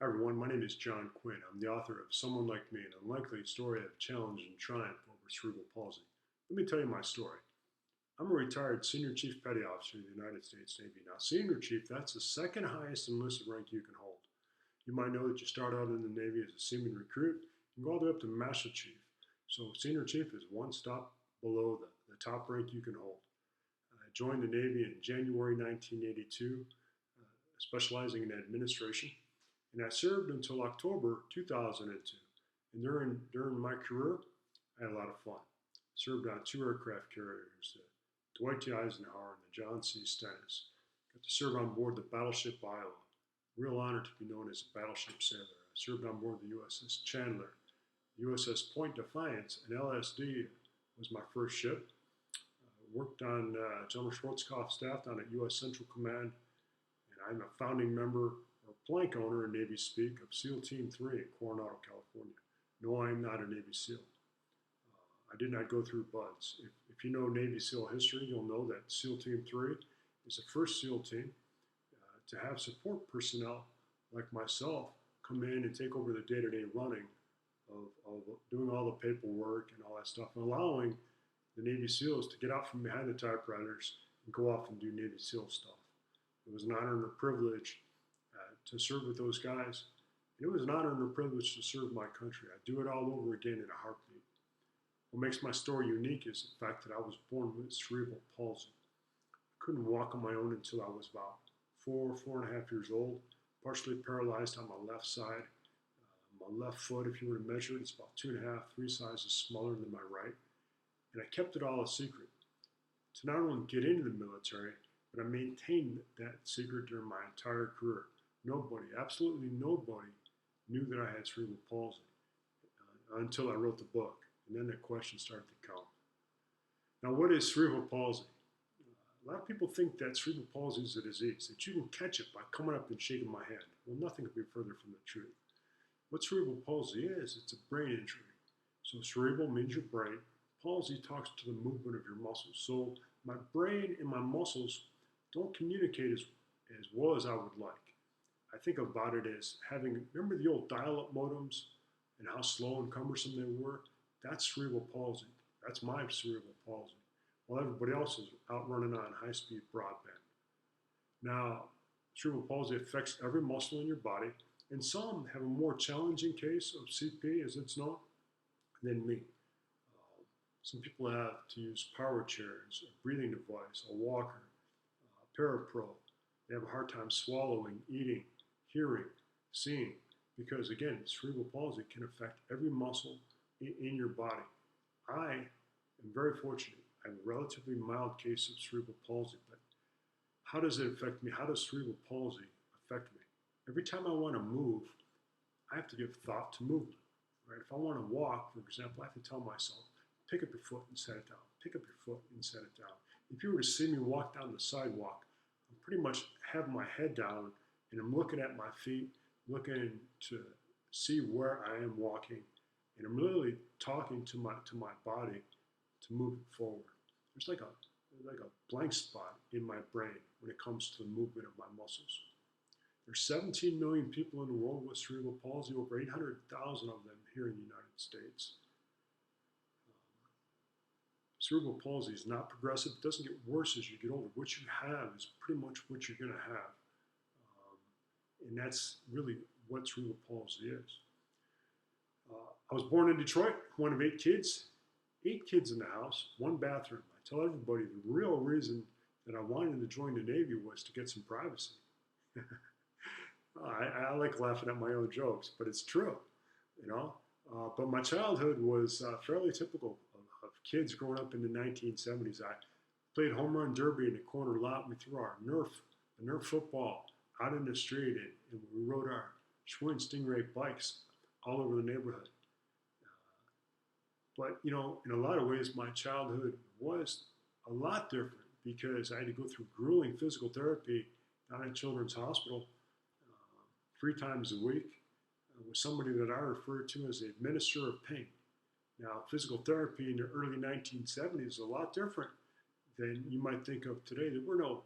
Hi everyone, my name is John Quinn. I'm the author of Someone Like Me, an unlikely story of challenge and triumph over cerebral palsy. Let me tell you my story. I'm a retired Senior Chief Petty Officer in the United States Navy. Now, Senior Chief, that's the second highest enlisted rank you can hold. You might know that you start out in the Navy as a seaman recruit and go all the way up to Master Chief. So, Senior Chief is one stop below the top rank you can hold. I joined the Navy in January 1982, specializing in administration, and I served until October 2002. And during my career, I had a lot of fun. Served on two aircraft carriers, the Dwight D. Eisenhower and the John C. Stennis. Got to serve on board the battleship Iowa. Real honor to be known as a battleship sailor. I served on board the USS Chandler, USS Point Defiance, and LSD was my first ship. Worked on General Schwarzkopf's staff down at U.S. Central Command, and I'm a founding member or plank owner in Navy speak of SEAL Team 3 in Coronado, California. No, I'm not a Navy SEAL. I did not go through BUDS. If you know Navy SEAL history, you'll know that SEAL Team 3 is the first SEAL team to have support personnel like myself come in and take over the day-to-day running of doing all the paperwork and all that stuff, and allowing the Navy SEALs to get out from behind the typewriters and go off and do Navy SEAL stuff. It was an honor and a privilege to serve with those guys. And it was an honor and a privilege to serve my country. I'd do it all over again in a heartbeat. What makes my story unique is the fact that I was born with cerebral palsy. I couldn't walk on my own until I was about 4.5 years old, partially paralyzed on my left side. My left foot, if you were to measure it, it's about 2.5, 3 sizes smaller than my right. And I kept it all a secret to not only get into the military, but I maintained that secret during my entire career. Nobody, absolutely nobody, knew that I had cerebral palsy until I wrote the book. And then the questions started to come. Now, what is cerebral palsy? A lot of people think that cerebral palsy is a disease, that you can catch it by coming up and shaking my hand. Well, nothing could be further from the truth. What cerebral palsy is, it's a brain injury. So cerebral means your brain. Palsy talks to the movement of your muscles. So my brain and my muscles don't communicate as well as I would like. I think about it as having, remember the old dial-up modems and how slow and cumbersome they were? That's cerebral palsy. That's my cerebral palsy. While everybody else is out running on high-speed broadband. Now, cerebral palsy affects every muscle in your body, and some have a more challenging case of CP, as it's known, than me. Some people have to use power chairs, a breathing device, a walker, parapro. They have a hard time swallowing, eating, hearing, seeing, because again, cerebral palsy can affect every muscle in your body. I am very fortunate. I have a relatively mild case of cerebral palsy, but how does it affect me? How does cerebral palsy affect me? Every time I want to move, I have to give thought to movement. Right? If I want to walk, for example, I have to tell myself, pick up your foot and set it down. Pick up your foot and set it down. If you were to see me walk down the sidewalk, I'm pretty much have my head down and I'm looking at my feet, looking to see where I am walking, and I'm literally talking to my body to move it forward. There's like a blank spot in my brain when it comes to the movement of my muscles. There's 17 million people in the world with cerebral palsy, over 800,000 of them here in the United States. Cerebral palsy is not progressive. It doesn't get worse as you get older. What you have is pretty much what you're going to have. And that's really what cerebral palsy is. I was born in Detroit, one of 8 kids. 8 kids in the house, 1 bathroom. I tell everybody the real reason that I wanted to join the Navy was to get some privacy. I like laughing at my own jokes, but it's true, you know. But my childhood was fairly typical of kids growing up in the 1970s. I played home run derby in the corner lot. We threw our Nerf football out in the street, and we rode our Quinn Stingray bikes all over the neighborhood. But, you know, in a lot of ways, my childhood was a lot different because I had to go through grueling physical therapy down at Children's Hospital 3 times a week with somebody that I refer to as the administrator of pain. Now, physical therapy in the early 1970s is a lot different than you might think of today. There were no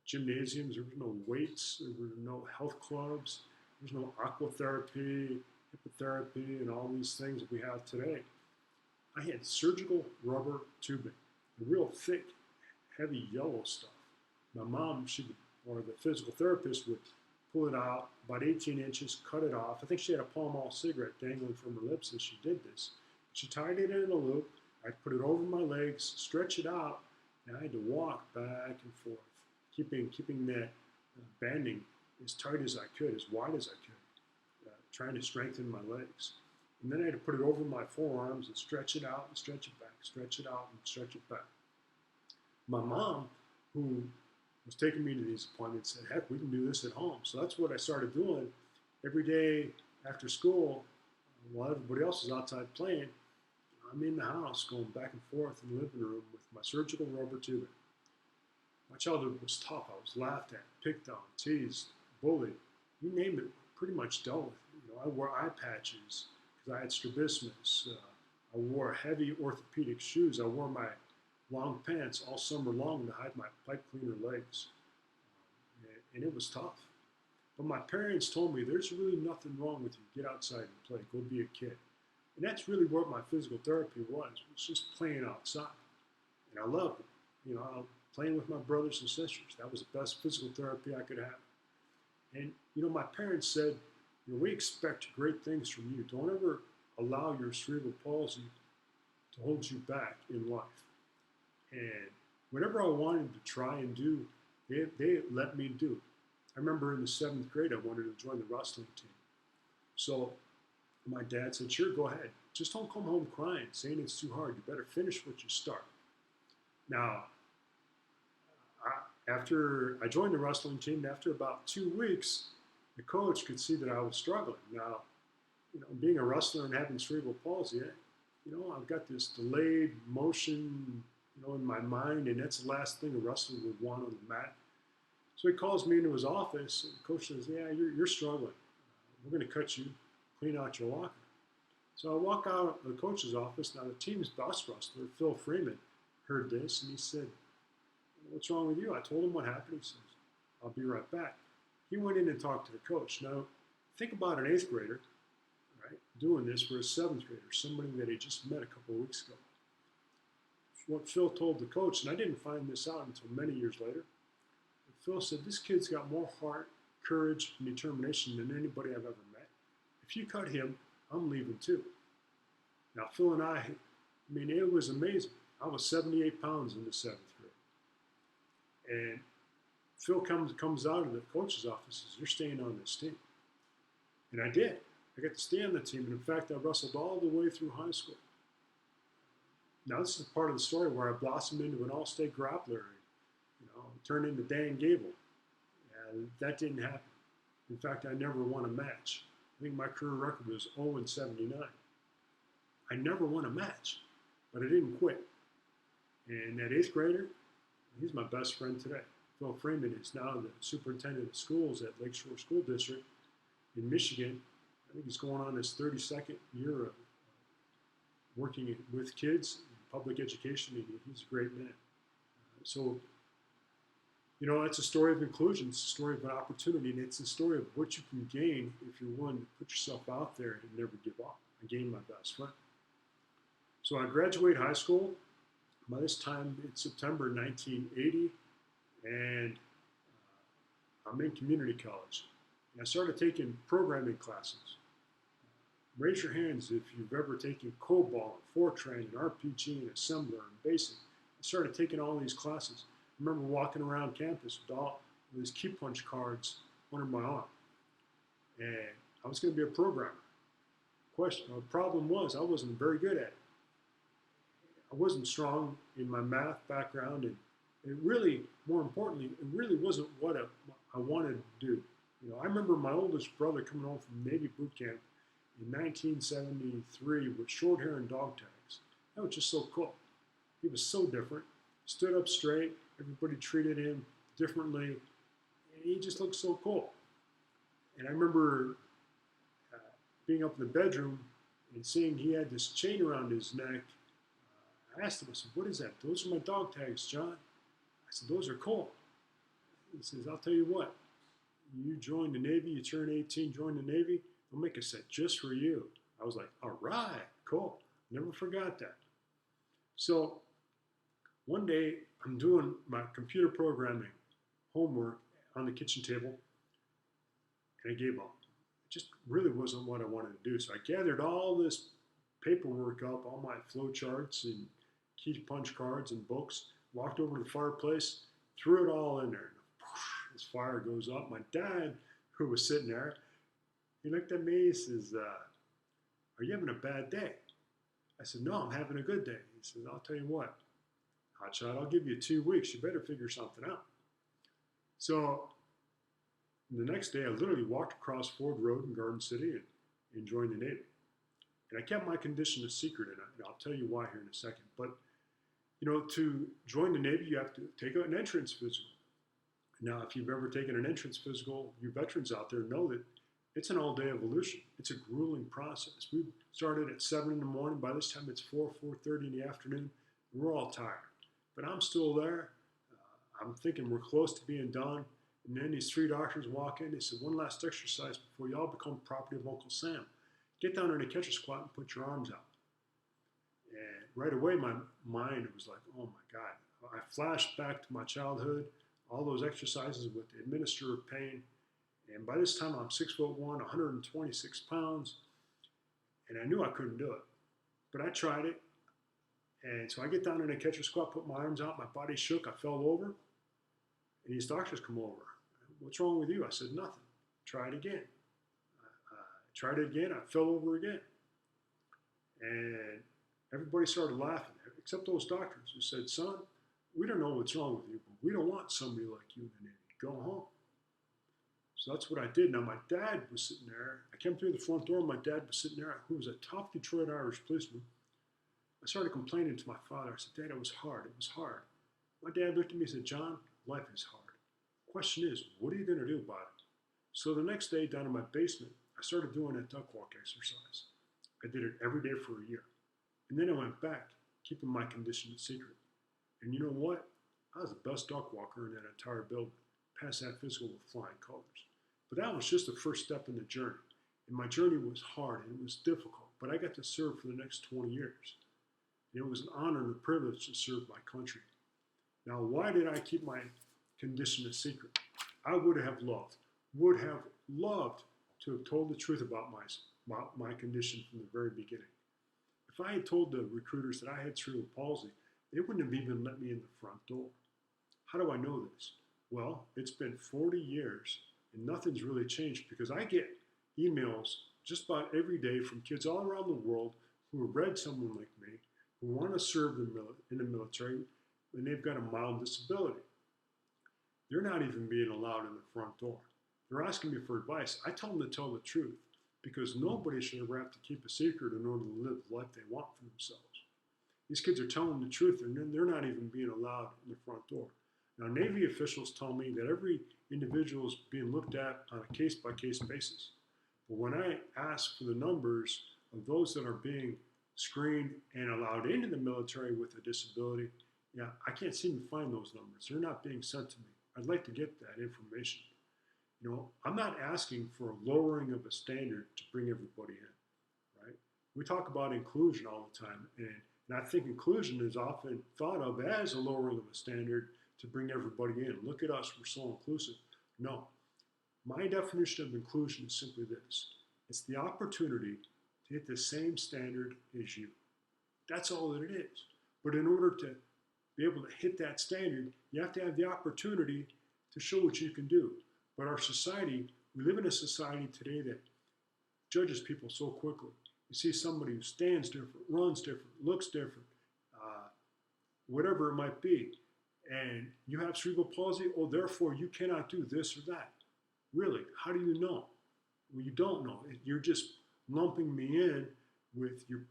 gymnasiums, there were no weights, there were no health clubs. There's no aquatherapy, hippotherapy, and all these things that we have today. I had surgical rubber tubing, the real thick, heavy yellow stuff. My mom, or the physical therapist, would pull it out about 18 inches, cut it off. I think she had a Pall Mall cigarette dangling from her lips as she did this. She tied it in a loop. I'd put it over my legs, stretch it out, and I had to walk back and forth, keeping that banding as tight as I could, as wide as I could, trying to strengthen my legs. And then I had to put it over my forearms and stretch it out and stretch it back, stretch it out and stretch it back. My mom, who was taking me to these appointments, said, heck, we can do this at home. So that's what I started doing every day after school. While everybody else is outside playing, I'm in the house going back and forth in the living room with my surgical rubber tubing. My childhood was tough. I was laughed at, picked on, teased, bullied. You name it, pretty much dealt with it. I wore eye patches because I had strabismus. I wore heavy orthopedic shoes. I wore my long pants all summer long to hide my pipe cleaner legs. And it was tough. But my parents told me there's really nothing wrong with you. Get outside and play. Go be a kid. And that's really what my physical therapy was. It was just playing outside. And I loved it. Playing with my brothers and sisters. That was the best physical therapy I could have. And, my parents said, we expect great things from you. Don't ever allow your cerebral palsy to hold you back in life. And whatever I wanted to try and do, they let me do. I remember in the 7th grade, I wanted to join the wrestling team. So my dad said, sure, go ahead. Just don't come home crying, saying it's too hard. You better finish what you start. Now, after I joined the wrestling team, after about 2 weeks, the coach could see that I was struggling. Now, being a wrestler and having cerebral palsy, I've got this delayed motion, in my mind, and that's the last thing a wrestler would want on the mat. So he calls me into his office, and the coach says, yeah, you're struggling. We're going to cut you, clean out your locker. So I walk out of the coach's office. Now, the team's best wrestler, Phil Freeman, heard this, and he said, what's wrong with you? I told him what happened. He says, I'll be right back. He went in and talked to the coach. Now, think about an 8th grader, right, doing this for a 7th grader, somebody that he just met a couple of weeks ago. What Phil told the coach, and I didn't find this out until many years later, but Phil said, this kid's got more heart, courage, and determination than anybody I've ever met. If you cut him, I'm leaving too. Now, Phil and I mean, it was amazing. I was 78 pounds in the 7th grade. And Phil comes out of the coach's office and says, you're staying on this team. And I did. I got to stay on the team. And in fact, I wrestled all the way through high school. Now, this is part of the story where I blossomed into an all-state grappler and, turned into Dan Gable. And that didn't happen. In fact, I never won a match. I think my career record was 0-79. I never won a match, but I didn't quit. And that 8th grader, he's my best friend today. Phil Freeman is now the superintendent of schools at Lakeshore School District in Michigan. I think he's going on his 32nd year of working with kids in public education, and he's a great man. So, it's a story of inclusion. It's a story of an opportunity, and it's a story of what you can gain if you're willing to put yourself out there and never give up. I gained my best friend. So I graduate high school. By this time, it's September 1980, and I'm in community college. And I started taking programming classes. Raise your hands if you've ever taken COBOL, and Fortran, and RPG, and Assembler, and BASIC. I started taking all these classes. I remember walking around campus with all these key punch cards under my arm. And I was going to be a programmer. The problem was I wasn't very good at it. I wasn't strong in my math background, and it really, more importantly, it really wasn't what I wanted to do. I remember my oldest brother coming home from Navy boot camp in 1973 with short hair and dog tags. That was just so cool. He was so different. Stood up straight. Everybody treated him differently. And he just looked so cool. And I remember being up in the bedroom and seeing he had this chain around his neck. I asked him, I said, what is that? Those are my dog tags, John. I said, those are cool. He says, I'll tell you what. you join the Navy, you turn 18, join the Navy, we'll make a set just for you. I was like, all right, cool. Never forgot that. So one day I'm doing my computer programming homework on the kitchen table, and I gave up. It just really wasn't what I wanted to do. So I gathered all this paperwork up, all my flow charts and key punch cards and books, walked over to the fireplace, threw it all in there. This fire goes up. My dad, who was sitting there, he looked at me, he says, are you having a bad day? I said, no, I'm having a good day. He said, I'll tell you what, hotshot, I'll give you 2 weeks. You better figure something out. So the next day, I literally walked across Ford Road in Garden City and joined the Navy. And I kept my condition a secret, and I'll tell you why here in a second. But, to join the Navy, you have to take an entrance physical. Now, if you've ever taken an entrance physical, you veterans out there know that it's an all-day evolution. It's a grueling process. We started at 7 in the morning. By this time, it's 4:30 in the afternoon. We're all tired. But I'm still there. I'm thinking we're close to being done. And then these 3 doctors walk in. They said, one last exercise before you all become property of Uncle Sam. Get down in a catcher squat and put your arms out. And right away, my mind was like, oh my God. I flashed back to my childhood, all those exercises with the administrative pain. And by this time, I'm 6'1", 126 pounds. And I knew I couldn't do it. But I tried it. And so I get down in a catcher squat, put my arms out, my body shook, I fell over. And these doctors come over. What's wrong with you? I said, nothing. Try it again. I tried it again, I fell over again. And everybody started laughing, except those doctors who said, son, we don't know what's wrong with you, but we don't want somebody like you in the Navy. Go home. So that's what I did. Now, my dad was sitting there. I came through the front door, and my dad was sitting there, who was a tough Detroit Irish policeman. I started complaining to my father. I said, Dad, it was hard. It was hard. My dad looked at me and said, John, life is hard. The question is, what are you going to do about it? So the next day, down in my basement, I started doing a duck walk exercise. I did it every day for a year. And then I went back, keeping my condition a secret. And you know what? I was the best duck walker in that entire building. Passed that physical with flying colors. But that was just the first step in the journey. And my journey was hard and it was difficult. But I got to serve for the next 20 years. And it was an honor and a privilege to serve my country. Now, why did I keep my condition a secret? I would have loved to have told the truth about my condition from the very beginning. If I had told the recruiters that I had cerebral palsy, they wouldn't have even let me in the front door. How do I know this? Well, it's been 40 years and nothing's really changed because I get emails just about every day from kids all around the world who have read someone like me, who want to serve in the military, and they've got a mild disability. They're not even being allowed in the front door. They're asking me for advice. I tell them to tell the truth because nobody should ever have to keep a secret in order to live the life they want for themselves. These kids are telling the truth and they're not even being allowed in the front door. Now, Navy officials tell me that every individual is being looked at on a case-by-case basis. But when I ask for the numbers of those that are being screened and allowed into the military with a disability, I can't seem to find those numbers. They're not being sent to me. I'd like to get that information. I'm not asking for a lowering of a standard to bring everybody in, right? We talk about inclusion all the time, and I think inclusion is often thought of as a lowering of a standard to bring everybody in. Look at us, we're so inclusive. No, my definition of inclusion is simply this. It's the opportunity to hit the same standard as you. That's all that it is. But in order to be able to hit that standard, you have to have the opportunity to show what you can do. But our society, we live in a society today that judges people so quickly. You see somebody who stands different, runs different, looks different, whatever it might be, and you have cerebral palsy, therefore you cannot do this or that. Really, how do you know? Well, you don't know. You're just lumping me in with your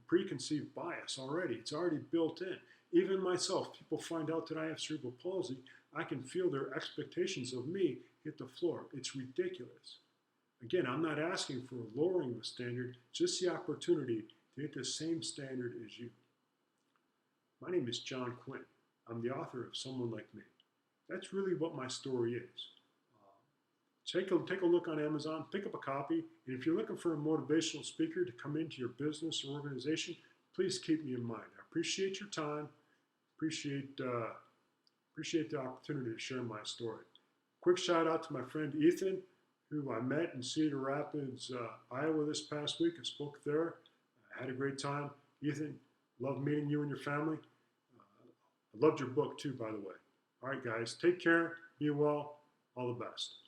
preconceived bias already. It's already built in. Even myself, people find out that I have cerebral palsy, I can feel their expectations of me hit the floor. It's ridiculous. Again, I'm not asking for a lowering of a standard, just the opportunity to hit the same standard as you. My name is John Quinn. I'm the author of Someone Like Me. That's really what my story is. take a look on Amazon, pick up a copy, and if you're looking for a motivational speaker to come into your business or organization, please keep me in mind. I appreciate your time, appreciate the opportunity to share my story. Quick shout out to my friend Ethan, who I met in Cedar Rapids, Iowa this past week. I spoke there. I had a great time. Ethan, love meeting you and your family. I loved your book too, by the way. All right, guys, take care, be well, all the best.